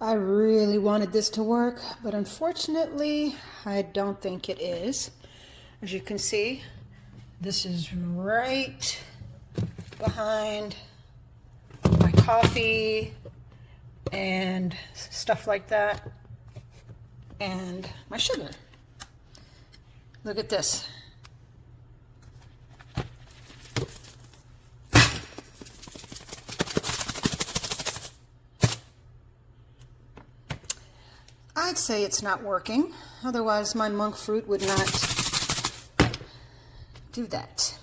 I really wanted this to work, but unfortunately, I don't think it is. As you can see, this is right behind my coffee and stuff like that, and my sugar. Look at this. I'd say it's not working, otherwise my monk fruit would not do that.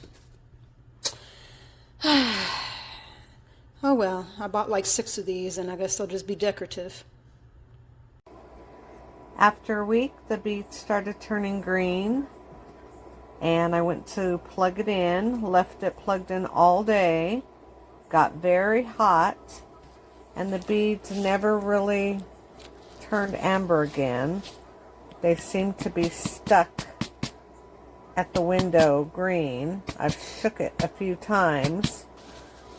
Oh well, I bought like 6 of these and I guess they'll just be decorative. After a week, the beads started turning green, and I went to plug it in, left it plugged in all day, got very hot, and the beads never really turned amber again. They seem to be stuck at the window green. I've shook it a few times,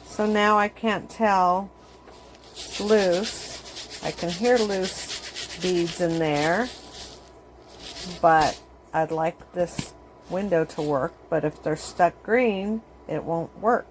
so now I can't tell it's loose. I can hear loose beads in there, but I'd like this window to work, but if they're stuck green, it won't work.